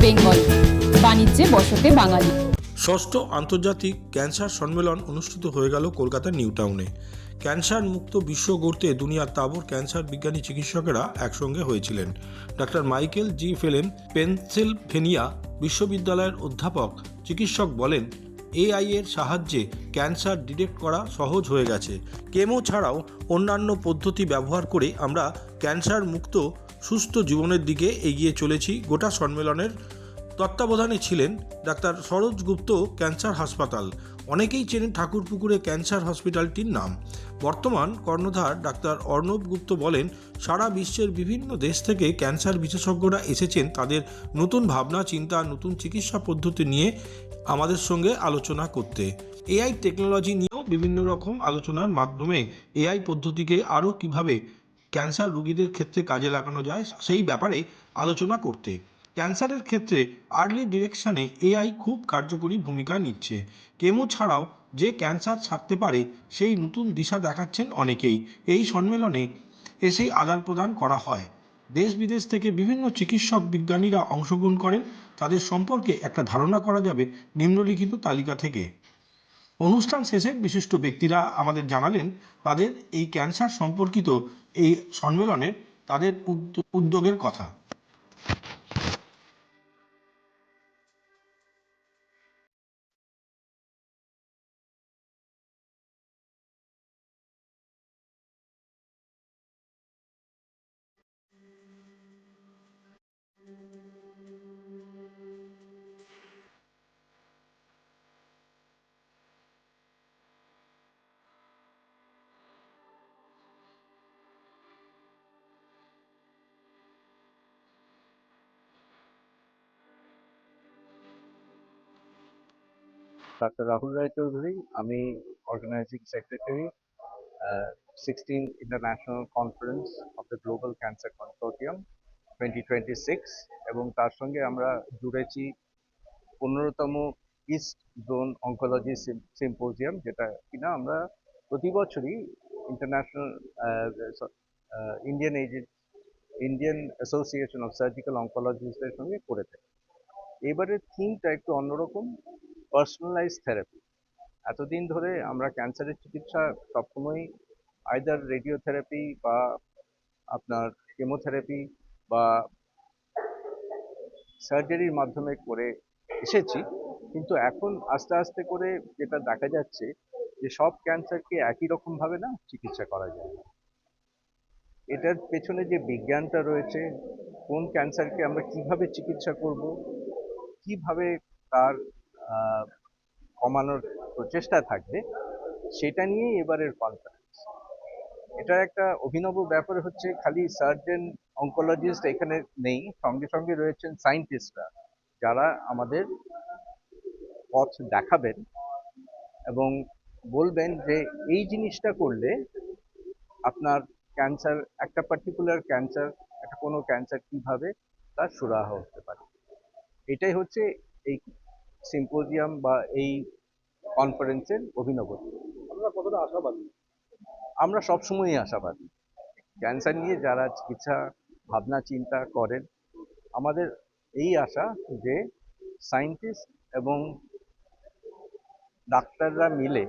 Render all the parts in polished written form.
বেঙ্গল, বাণিজ্যে বসতে বাঙালি। ষষ্ঠ আন্তর্জাতিক ক্যান্সার সম্মেলন অনুষ্ঠিত হয়ে গেল কলকাতার নিউ টাউনে। ক্যান্সার মুক্ত বিশ্ব গড়তে দুনিয়ার তাবড় ক্যান্সার বিজ্ঞানী চিকিৎসকেরা একসঙ্গে হয়েছিলেন। ডক্টর মাইকেল জি ফেলেন পেনসিলভেনিয়া বিশ্ববিদ্যালয়ের অধ্যাপক চিকিৎসক বলেন, এআই এর সাহায্যে ক্যান্সার ডিটেক্ট করা সহজ হয়ে গেছে। কেমো ছাড়াও অন্যান্য পদ্ধতি ব্যবহার করে আমরা ক্যান্সার মুক্ত সুস্থ জীবনের দিকে এগিয়ে চলেছি। গোটা সম্মেলনের তত্ত্বাবধানে ছিলেন ডাক্তার সরোজ গুপ্ত ক্যান্সার হাসপাতাল। অনেকেই চেনেন ঠাকুরপুকুরে ক্যান্সার হসপিটালটির নাম। বর্তমান কর্ণধার ডাক্তার অর্ণব গুপ্ত বলেন, সারা বিশ্বের বিভিন্ন দেশ থেকে ক্যান্সার বিশেষজ্ঞরা এসেছেন তাদের নতুন ভাবনা চিন্তা, নতুন চিকিৎসা পদ্ধতি নিয়ে আমাদের সঙ্গে আলোচনা করতে। এআই টেকনোলজি নিয়েও বিভিন্ন রকম আলোচনার মাধ্যমে এআই পদ্ধতিকে আরও কিভাবে ক্যান্সার রোগীদের ক্ষেত্রে কাজে লাগানো যায় সেই ব্যাপারে আলোচনা করতে। ক্যান্সারের ক্ষেত্রে আর্লি ডিটেকশনে এআই খুব কার্যকরী ভূমিকা নিচ্ছে। কেমো ছাড়াও যে ক্যান্সার ছাড়তে পারে সেই নতুন দিশা দেখাচ্ছেন অনেকেই। এই সম্মেলনে এসেই আদান প্রদান করা হয়। দেশ বিদেশ থেকে বিভিন্ন চিকিৎসক বিজ্ঞানীরা অংশগ্রহণ করেন। তাদের সম্পর্কে একটা ধারণা করা যাবে নিম্নলিখিত তালিকা থেকে। অনুষ্ঠান শেষে বিশিষ্ট ব্যক্তিরা আমাদের জানালেন তাদের এই ক্যান্সার সম্পর্কিত এই সম্মেলনে তাদের উদ্যোগের কথা। Dr. Rahul Rai Choudhury, আমি Organizing Secretary, 16th International Conference of the Global Cancer Consortium 2026 এবং তার সঙ্গে আমরা জুড়েছি 15তম ইস্ট জোন অঙ্কোলজি সিম্পোজিয়াম, যেটা কিনা আমরা প্রতি বছরই international Indian association of surgical অঙ্কোলজিস্টের সঙ্গে করে থাকি। এবারের থিমটা একটু অন্যরকম, পার্সোনালাইজ থেরাপি। এতদিন ধরে আমরা ক্যান্সারের চিকিৎসা সবসময় আইদার রেডিওথেরাপি বা আপনার কেমোথেরাপি বা সার্জারির মাধ্যমে করে এসেছি, কিন্তু এখন আস্তে আস্তে করে যেটা দেখা যাচ্ছে যে সব ক্যান্সারকে একই রকমভাবে না চিকিৎসা করা যায় না। এটার পেছনে যে বিজ্ঞানটা রয়েছে, কোন ক্যান্সারকে আমরা কিভাবে চিকিৎসা করব, কিভাবে তার কমানোর প্রচেষ্টা থাকবে, সেটা নিয়েই এবারের কনফারেন্স। এটার একটা অভিনব ব্যাপার হচ্ছে খালি সার্জন অঙ্কোলজিস্ট এখানে নেই, সঙ্গে সঙ্গে রয়েছেন সায়েন্টিস্টরা, যারা আমাদের পথ দেখাবেন এবং বলবেন যে এই জিনিসটা করলে আপনার ক্যান্সার, একটা পার্টিকুলার ক্যান্সার, একটা কোনো ক্যান্সার কিভাবে তার সুরাহা হতে পারে। এটাই হচ্ছে এই সিম্পোজিয়াম বা এই কনফারেন্সের অভিনবত্ব। আমরা কতটা আশাবাদী? আমরা সবসময়ই আশাবাদী। ক্যান্সার নিয়ে যারা চিকিৎসা ভাবনা চিন্তা করেন, আমাদের এই আশা যে সায়েন্টিস্ট এবং ডাক্তাররা মিলে,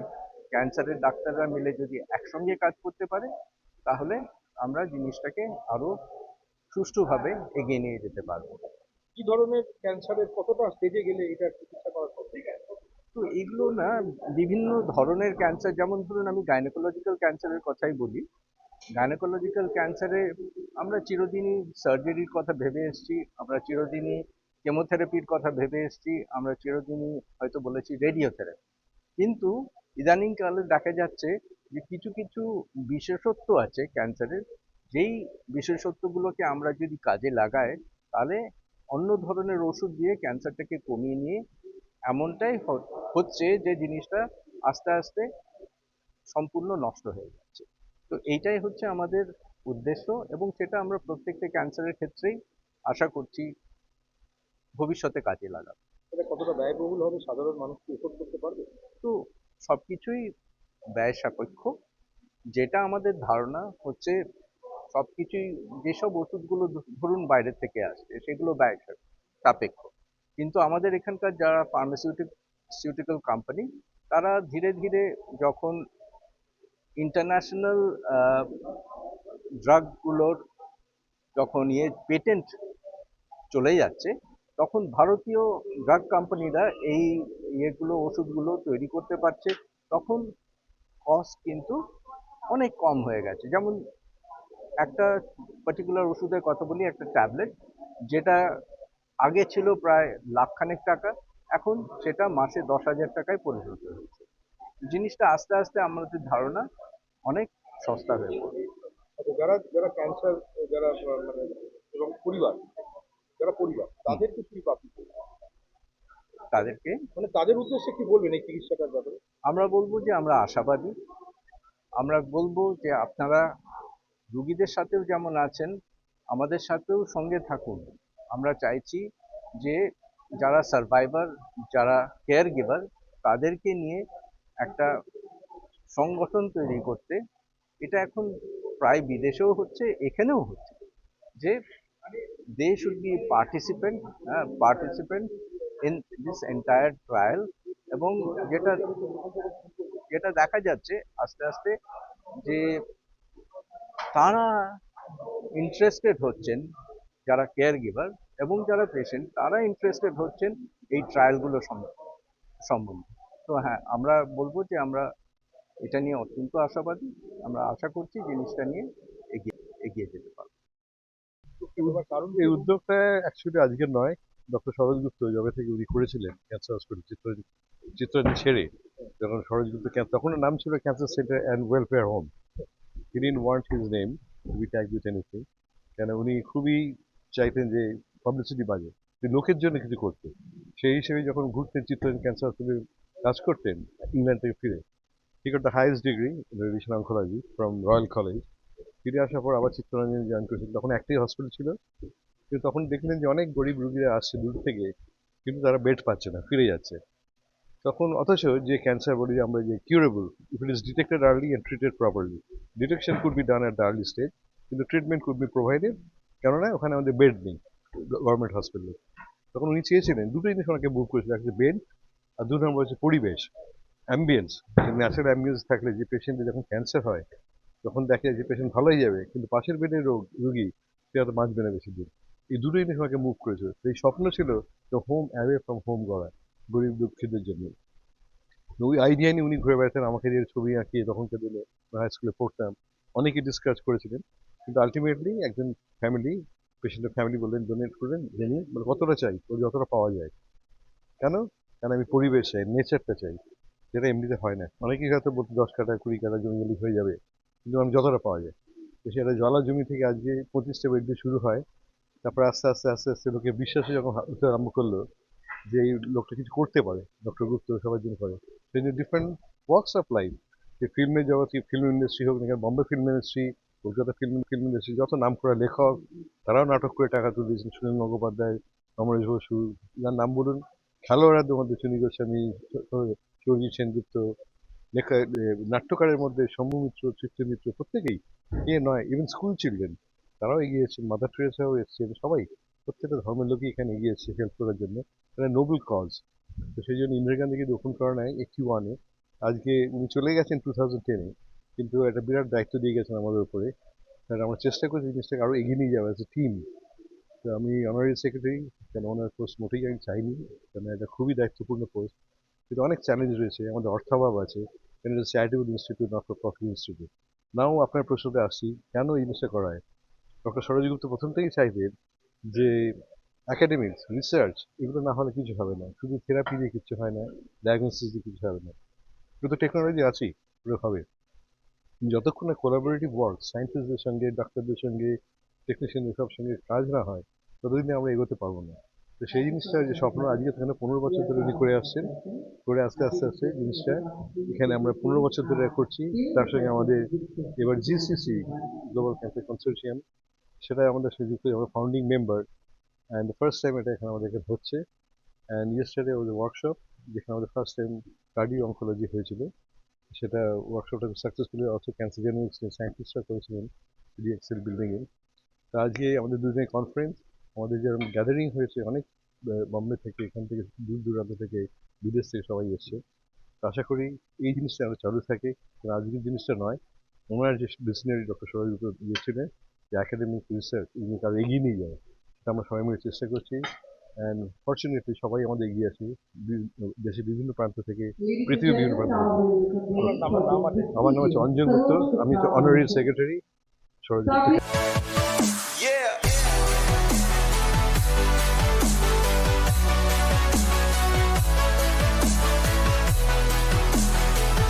ক্যান্সারের ডাক্তাররা মিলে যদি একসঙ্গে কাজ করতে পারে, তাহলে আমরা জিনিসটাকে আরো সুষ্ঠুভাবে এগিয়ে নিয়ে যেতে পারবো। কি ধরনের ক্যান্সারের কতটা স্টেজে গেলে এটা চিকিৎসা করা সম্ভব? তো এগুলো না বিভিন্ন ধরনের ক্যান্সার, যেমন ধরুন আমি গাইনোকোলজিক্যাল ক্যান্সারের কথাই বলি। গাইনোকোলজিক্যাল ক্যান্সারে আমরা চিরদিনই সার্জারির কথা ভেবে এসেছি, আমরা চিরদিনই কেমোথেরাপির কথা ভেবে এসেছি, আমরা চিরদিনই হয়তো বলেছি রেডিওথেরাপি। কিন্তু ইদানিংকালে দেখা যাচ্ছে যে কিছু কিছু বিশেষত্ব আছে ক্যান্সারের, যেই বিশেষত্বগুলোকে আমরা যদি কাজে লাগাই, তাহলে অন্য ধরনের ওষুধ দিয়ে ক্যান্সারটাকে কমিয়ে নিয়ে এমনটাই হচ্ছে যে জিনিসটা আস্তে আস্তে সম্পূর্ণ নষ্ট হয়ে যাচ্ছে। তো এইটাই হচ্ছে আমাদের উদ্দেশ্য এবং সেটা আমরা প্রত্যেকটা ক্যান্সারের ক্ষেত্রেই আশা করছি ভবিষ্যতে কাজে লাগাবো। এটা কতটা ব্যয়বহুল হবে, সাধারণ মানুষ কি এফোর্ড করতে পারবে? তো সবকিছুই ব্যয় সাপেক্ষ। যেটা আমাদের ধারণা হচ্ছে সবকিছুই, যেসব ওষুধগুলো ধরুন বাইরে থেকে আসছে, সেগুলো ব্যয় সাপেক্ষ। কিন্তু আমাদের এখানকার যারা ফার্মাসিউটিক্যাল কোম্পানি, তারা ধীরে ধীরে যখন ইন্টারন্যাশনাল ড্রাগগুলোর যখন পেটেন্ট চলে যাচ্ছে, তখন ভারতীয় ড্রাগ কোম্পানিরা এই ওষুধগুলো তৈরি করতে পারছে। তখন কস্ট কিন্তু অনেক কম হয়ে গেছে। যেমন একটা পার্টিকুলার ওষুধের কথা বলি, একটা ট্যাবলেট যেটা আগে ছিল প্রায় লাখখানেক টাকা, এখন সেটা মাসে 10,000 টাকায় পরিণত হয়েছে। জিনিসটা আস্তে আস্তে আমাদের ধারণা অনেক সস্তা হয়ে পড়বে। আচ্ছা, যারা যারা ক্যান্সার, যারা মানে এবং পরিবার, যারা পরিবার তাদেরকে কি প্রাপ্তি করবে? তাদেরকে মানে তাদের উদ্দেশ্যে কি বলবেন এই চিকিৎসাটার ব্যাপারে? আমরা বলবো যে আমরা আশাবাদী। আমরা বলবো যে আপনারা রুগীদের সাথেও যেমন আছেন, আমাদের সাথেও সঙ্গে থাকুন। আমরা চাইছি যে যারা সার্ভাইভার, যারা কেয়ার গিভার, তাদেরকে নিয়ে একটা সংগঠন তৈরি করতে। এটা এখন প্রায় বিদেশেও হচ্ছে, এখানেও হচ্ছে, যে they should be participant in this entire trial। এবং যেটা যেটা দেখা যাচ্ছে আস্তে আস্তে, যে তারা ইন্টারেস্টেড হচ্ছেন, যারা কেয়ার গিভার এবং যারা পেশেন্ট, তারা ইন্টারেস্টেড হচ্ছেন এই ট্রায়ালগুলো সম্বন্ধে। তো হ্যাঁ, আমরা বলবো যে আমরা এটা নিয়ে অত্যন্ত আশাবাদী। আমরা আশা করছি জিনিসটা নিয়ে এগিয়ে এগিয়ে যেতে পারবো। কারণ এই উদ্যোগটা অ্যাকচুয়ালি আজকের নয়। ডক্টর সরোজ গুপ্ত যবে থেকে উনি করেছিলেন ক্যান্সার হসপিটাল চিত্তরঞ্জন ছেড়ে, যখন সরোজ গুপ্ত তখন নাম ছিল cancer centre and welfare home. He didn't want his name to be tagged with anything, কেন উনি খুবই চাইতেন যে পাবলিসিটি বাজে, যে লোকের জন্য কিছু করতে। সেই হিসেবে যখন ঘুরতেন চিত্তরঞ্জন ক্যান্সার হসপিটালে কাজ করতেন ইংল্যান্ড থেকে ফিরে, he got the highest degree in radiation oncology from royal college. ফিরে আসার পর আবার চিত্তরঞ্জন জয়েন করেছিলেন। তখন একটাই হসপিটাল ছিল, কিন্তু তখন দেখলেন যে অনেক গরিব রুগীরা আসছে দূর থেকে, কিন্তু তারা বেড পাচ্ছে না, ফিরে যাচ্ছে। তখন অথচ যে ক্যান্সার বলি আমরা যে curable if it is detected early and treated properly, detection could be done at the early stage, কিন্তু ট্রিটমেন্ট কুড বি প্রোভাইডেড, কেননা ওখানে আমাদের বেড নেই গভর্নমেন্ট হসপিটালে। তখন উনি চেয়েছিলেন দুটো জিনিস ওনাকে বুক করেছিল, একটা বেড আর দু নম্বর হচ্ছে পরিবেশ, অ্যাম্বিয়েন্স। ন্যাচারাল অ্যাম্বিয়েন্স থাকলে যে পেশেন্টের যখন ক্যান্সার হয় তখন দেখে যে পেশেন্ট ভালো হয়ে যাবে, কিন্তু পাশের বেডের রুগী সে হয়তো বাঁচবে না বেশি দিন। এই দুটোই জিনিস আমাকে মুভ করেছিল। এই স্বপ্ন ছিল হোম অ্যাওয়ে ফ্রম হোম গড়া গরিব দুঃখীদের জন্য। ওই আইডিয়া নিয়ে উনি ঘুরে বেড়াতেন, আমাকে দিয়ে ছবি আঁকিয়ে তখনকার দিনে হাই স্কুলে পড়তাম, অনেকে ডিসকাস করেছিলেন। কিন্তু আলটিমেটলি একজন ফ্যামিলি, পেশেন্টের ফ্যামিলি বললেন ডোনেট করলেন, জেনে মানে কতটা চাই ও যতটা পাওয়া যায়। কেন? কারণ আমি পরিবেশ চাই, নেচারটা চাই, যেটা এমনিতে হয় না। অনেকেই হয়তো বলতে 10 কাঠা 20 কাঠা জমি গেলে হয়ে যাবে, কিন্তু আমি যতটা পাওয়া যায়। তো সেটা জলা জমি থেকে আজকে 25টা বেড দিয়ে শুরু হয়। তারপর আস্তে আস্তে আস্তে আস্তে লোকের বিশ্বাসে যখন হতে আরম্ভ করলো যে এই লোকটা কিছু করতে পারে, ডক্টর গুপ্ত সবার জন্য করে, সেই জন্য ডিফারেন্ট ওয়ার্কস অফ লাইফ, যে ফিল্মের জগৎ, ফিল্ম ইন্ডাস্ট্রি হোক না, Bombay film industry, Kolkata film industry, যত নাম করা লেখক তারাও নাটক করে টাকা তুলে দিয়েছেন। সুনীল গঙ্গোপাধ্যায়, অমরেশ বসু, যার নাম বলুন, খেলোয়াড়দের মধ্যে চুনী গোস্বামী, সৌরজিৎ সেনগুপ্ত, লেখা নাট্যকারের মধ্যে শম্ভু মিত্র, চিত্র মিত্র, প্রত্যেকেই, কে নয়, ইভেন স্কুল চিলড্রেন তারাও এগিয়েছেন, মাদার টেরেসাও এসছেন, সবাই প্রত্যেকটা ধর্মের লোকই এখানে এগিয়েছে হেল্প করার জন্য। এটা নোবেল কজ। তো সেই জন্য ইন্দিরা গান্ধীকে দক্ষিণ করোনায় 81-এ, আজকে উনি চলে গেছেন 2010-এ, কিন্তু একটা বিরাট দায়িত্ব দিয়ে গেছেন আমাদের উপরে। আর আমরা চেষ্টা করছি জিনিসটাকে আরো এগিয়ে নিয়ে যাওয়া, টিম। তো আমি অনারারি সেক্রেটারি, কেন ওনার পোস্ট মোটেই আমি চাইনি, কেন এটা খুবই দায়িত্বপূর্ণ পোস্ট, কিন্তু অনেক চ্যালেঞ্জ রয়েছে, আমাদের অর্থাভাব আছে, কেন এটা charitable institute, not for profit institute. Now আপনার প্রশ্নতে আসছি, কেন এই জিনিসটা করা হয়। ডক্টর সরোজ গুপ্ত প্রথম থেকেই চাইতেন যে একাডেমিক্স, রিসার্চ এগুলো না হলে কিছু হবে না, শুধু থেরাপি দিয়ে কিছু হয় না, ডায়াগনোসিস দিয়ে কিছু হবে না, শুধু টেকনোলজি আছেই ওগুলো হবে। যতক্ষণ না কোলাবোরেটিভ ওয়ার্ক সায়েন্টিস্টদের সঙ্গে, ডাক্তারদের সঙ্গে, টেকনিশিয়ানদের সব সঙ্গে কাজ না হয়, ততদিনে আমরা এগোতে পারবো না। তো সেই জিনিসটা যে স্বপ্ন আজকে থেকে 15 বছর ধরে উনি করে আসছেন, করে আস্তে আস্তে আস্তে জিনিসটা এখানে আমরা 15 বছর ধরে করছি। তার সঙ্গে আমাদের এবার জিসিসি গ্লোবাল ক্যান্সার কনসোর্টিয়াম, সেটা আমাদের সাথে যুক্ত, আমরা founding member. And first time এটা এখানে আমাদের এখানে হচ্ছে। অ্যান্ড ইয়েস্টারডে ওয়াজ ওয়ার্কশপ, যেখানে আমাদের ফার্স্ট টাইম কার্ডিও অনকোলজি হয়েছিল। সেটা ওয়ার্কশপটা সাকসেসফুলি অলসো ক্যান্সার জেনেটিক্স সায়েন্টিস্টরা করেছিলেন ডিএক্সএল বিল্ডিংয়ে। তো আজকে আমাদের দুজনের কনফারেন্স, আমাদের যেরকম গ্যাদারিং হয়েছে, অনেক বম্বে থেকে, এখান থেকে দূর দূরান্ত থেকে, বিদেশ থেকে সবাই এসছে। তো আশা করি এই জিনিসটা আরো চালু থাকে। কারণ আজকের জিনিসটা নয়, ওনার যে ভিশনারি ডক্টর সরোজ দিয়েছিলেন, যে একাডেমিক রিসার্চ এগুলোকে আরো এগিয়ে নিয়ে যাওয়া, সেটা আমরা সবাই মিলে চেষ্টা করছি। অ্যান্ড ফর্চুনেটলি সবাই আমাদের এগিয়ে আছি, দেশের বিভিন্ন প্রান্ত থেকে, পৃথিবীর বিভিন্ন প্রান্ত থেকে। আমার নাম আছে আমার নাম হচ্ছে অঞ্জন দত্ত, আমি হচ্ছে অনারারি সেক্রেটারি সরোজ গুপ্ত